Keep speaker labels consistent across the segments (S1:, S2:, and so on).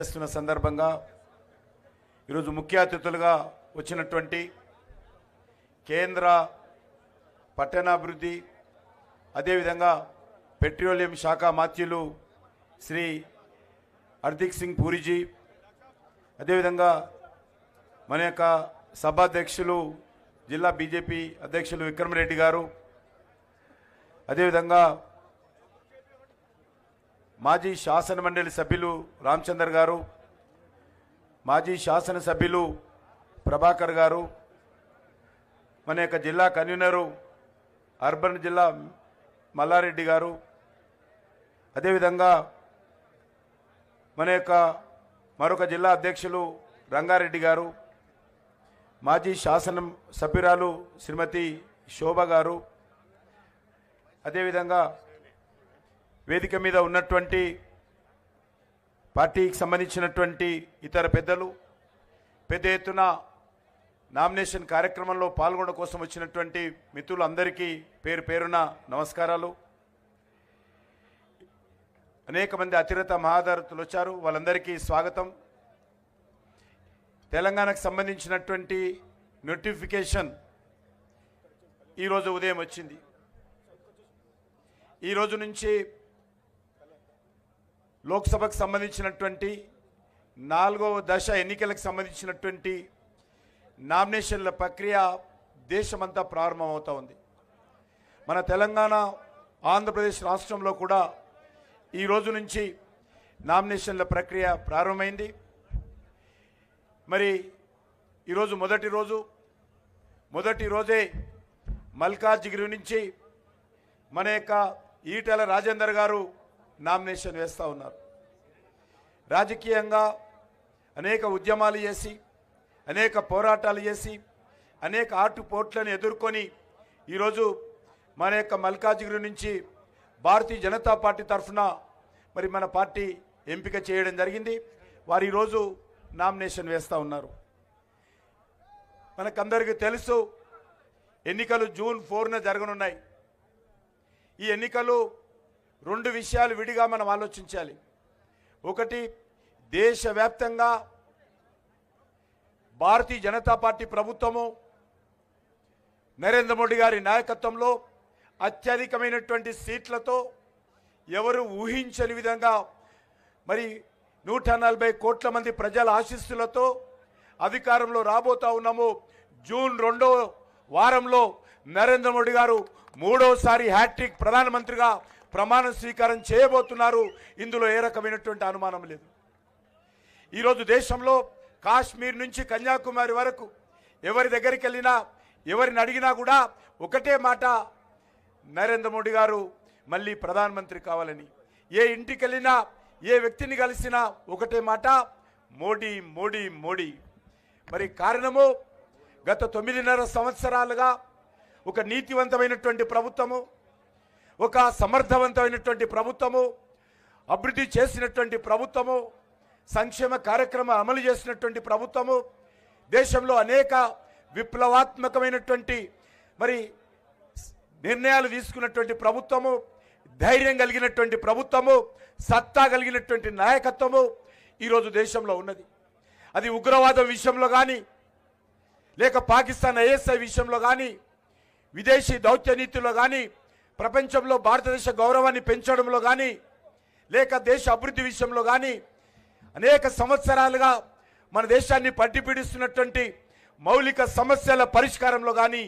S1: చేస్తున్న సందర్భంగా ఈరోజు ముఖ్య అతిథులుగా వచ్చినటువంటి కేంద్ర పట్టణాభివృద్ధి అదేవిధంగా పెట్రోలియం శాఖ మాత్యులు శ్రీ హర్దీప్ సింగ్ పూరిజీ, అదేవిధంగా మన యొక్క సభాధ్యక్షులు జిల్లా బీజేపీ అధ్యక్షులు విక్రమరెడ్డి గారు, అదేవిధంగా మాజీ శాసనమండలి సభ్యులు రామచందర్ గారు, మాజీ శాసనసభ్యులు ప్రభాకర్ గారు, మన యొక్క జిల్లా కన్వీనరు అర్బన్ జిల్లా మల్లారెడ్డి గారు, అదేవిధంగా మన యొక్క మరొక జిల్లా అధ్యక్షులు రంగారెడ్డి గారు, మాజీ శాసన సభ్యురాలు శ్రీమతి శోభ గారు, అదేవిధంగా వేదిక మీద ఉన్నటువంటి పార్టీకి సంబంధించినటువంటి ఇతర పెద్దలు, పెద్ద ఎత్తున నామినేషన్ కార్యక్రమంలో పాల్గొనడం కోసం వచ్చినటువంటి మిత్రులందరికీ పేరు పేరున నమస్కారాలు. అనేక మంది అతిరథ మహాదారతులు వచ్చారు, వాళ్ళందరికీ స్వాగతం. తెలంగాణకు సంబంధించినటువంటి నోటిఫికేషన్ ఈరోజు ఉదయం వచ్చింది. ఈరోజు నుంచి లోక్సభకు సంబంధించినటువంటి 4వ దశ ఎన్నికలకు సంబంధించినటువంటి నామినేషన్ల ప్రక్రియ దేశమంతా ప్రారంభమవుతూ ఉంది. మన తెలంగాణ ఆంధ్రప్రదేశ్ రాష్ట్రంలో కూడా ఈ రోజు నుంచి నామినేషన్ల ప్రక్రియ ప్రారంభమైంది. మరి ఈరోజు మొదటి రోజే మల్కాజ్గిరి నుంచి మన యొక్క ఈటెల రాజేందర్ గారు నామినేషన్ వేస్తూ ఉన్నారు. రాజకీయంగా అనేక ఉద్యమాలు చేసి, అనేక పోరాటాలు చేసి, అనేక ఆటుపోట్లను ఎదుర్కొని ఈరోజు మన యొక్క మల్కాజ్గిరి నుంచి భారతీయ జనతా పార్టీ తరఫున మరి మన పార్టీ ఎంపిక చేయడం జరిగింది. వారు ఈరోజు నామినేషన్ వేస్తూ ఉన్నారు. మనకందరికీ తెలుసు, ఎన్నికలు జూన్ 4న జరగనున్నాయి. ఈ ఎన్నికలు 2 విషయాలు విడిగా మనం ఆలోచించాలి. ఒకటి, దేశవ్యాప్తంగా భారతీయ జనతా పార్టీ ప్రభుత్వము నరేంద్ర మోడీ గారి నాయకత్వంలో అత్యధికమైనటువంటి సీట్లతో, ఎవరు ఊహించని విధంగా మరి 140 కోట్ల మంది ప్రజల ఆశీస్సులతో అధికారంలో రాబోతా ఉన్నాము. జూన్ 2వ వారంలో నరేంద్ర మోడీ గారు 3వసారి హ్యాట్రిక్ ప్రధానమంత్రిగా ప్రమాణ స్వీకారం చేయబోతున్నారు. ఇందులో ఏ రకమైనటువంటి అనుమానం లేదు. ఈరోజు దేశంలో కాశ్మీర్ నుంచి కన్యాకుమారి వరకు ఎవరి దగ్గరికి వెళ్ళినా, ఎవరిని అడిగినా కూడా ఒకటే మాట, నరేంద్ర మోడీ గారు మళ్ళీ ప్రధానమంత్రి కావాలని. ఏ ఇంటికి వెళ్ళినా, ఏ వ్యక్తిని కలిసినా ఒకటే మాట, మోడీ మోడీ మోడీ. మరి కారణము, గత 9.5 సంవత్సరాలుగా ఒక నీతివంతమైనటువంటి ప్రభుత్వము, ఒక సమర్థవంతమైనటువంటి ప్రభుత్వము, అభివృద్ధి చేసినటువంటి ప్రభుత్వము, సంక్షేమ కార్యక్రమం అమలు చేసినటువంటి ప్రభుత్వము, దేశంలో అనేక విప్లవాత్మకమైనటువంటి మరి నిర్ణయాలు తీసుకున్నటువంటి ప్రభుత్వము, ధైర్యం కలిగినటువంటి ప్రభుత్వము, సత్తా కలిగినటువంటి నాయకత్వము ఈరోజు దేశంలో ఉన్నది. అది ఉగ్రవాదం విషయంలో కానీ, లేక పాకిస్తాన్ ఐఎస్ఐ విషయంలో కానీ, విదేశీ దౌత్య నీతిలో కానీ, ప్రపంచంలో భారతదేశ గౌరవాన్ని పెంచడంలో కానీ, లేక దేశ అభివృద్ధి విషయంలో కానీ, అనేక సంవత్సరాలుగా మన దేశాన్ని పట్టిపీడిస్తున్నటువంటి మౌలిక సమస్యల పరిష్కారంలో కానీ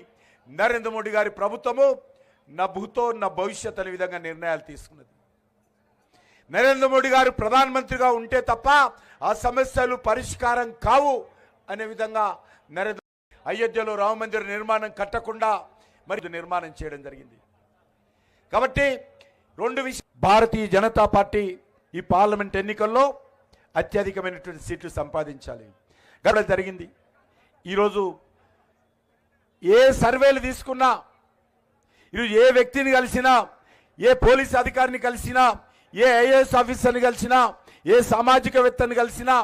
S1: నరేంద్ర మోడీ గారి ప్రభుత్వము నా భూతో నా భవిష్యత్ అనే విధంగా నిర్ణయాలు తీసుకున్నది. నరేంద్ర మోడీ గారు ప్రధానమంత్రిగా ఉంటే తప్ప ఆ సమస్యలు పరిష్కారం కావు అనే విధంగా నరేంద్ర అయోధ్యలో రామ మందిర నిర్మాణం కట్టకుండా మరి నిర్మాణం చేయడం జరిగింది. కాబట్టి 2 విషయాలు, భారతీయ జనతా పార్టీ ఈ పార్లమెంట్ ఎన్నికల్లో అత్యధికమైనటువంటి సీట్లు సంపాదించాలి కాబట్టి జరిగింది. ఈరోజు ఏ సర్వేలు తీసుకున్నా, ఈరోజు ఏ వ్యక్తిని కలిసినా, ఏ పోలీస్ అధికారిని కలిసినా, ఏ ఐఏఎస్ ఆఫీసర్ని కలిసినా, ఏ సామాజికవేత్తని కలిసినా,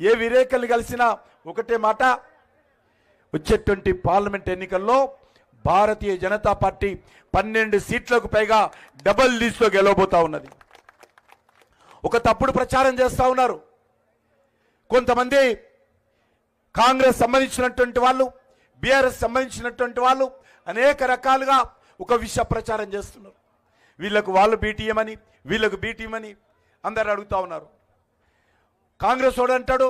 S1: ఏ విలేకరుని కలిసినా ఒకటే మాట, వచ్చేటువంటి పార్లమెంట్ ఎన్నికల్లో భారతీయ జనతా పార్టీ 12 సీట్లకు పైగా డబుల్ లీడ్స్తో గెలవబోతా ఉన్నది. ఒక తప్పుడు ప్రచారం చేస్తూ ఉన్నారు. కొంతమంది కాంగ్రెస్ సంబంధించినటువంటి వాళ్ళు, బీఆర్ఎస్ సంబంధించినటువంటి వాళ్ళు అనేక రకాలుగా ఒక విష ప్రచారం చేస్తున్నారు. వీళ్ళకు వాళ్ళు బీటీఎం అని, వీళ్ళకు బీటీఎం అని అందరు అడుగుతా ఉన్నారు. కాంగ్రెస్ వాడు అంటాడు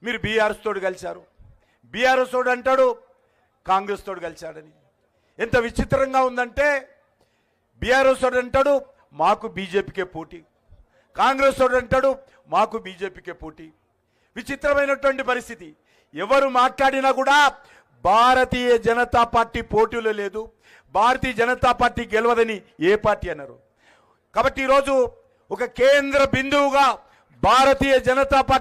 S1: మీరు బీఆర్ఎస్ తోడు కలిశారు, బీఆర్ఎస్ వాడు అంటాడు కాంగ్రెస్ తోడు కలిశాడని. ఎంత విచిత్రంగా ఉందంటే బీఆర్ఎస్ వాడు అంటాడు మాకు బీజేపీకే పోటీ, కాంగ్రెస్ వాడు అంటాడు మాకు బీజేపీకే పోటీ. విచిత్రమైనటువంటి పరిస్థితి. ఎవరు మాట్లాడినా కూడా భారతీయ జనతా పార్టీ పోటీలో లేదు, భారతీయ జనతా పార్టీ గెలవదని ఏ పార్టీ అన్నారు. కాబట్టి ఈరోజు ఒక కేంద్ర బిందువుగా భారతీయ జనతా పార్టీ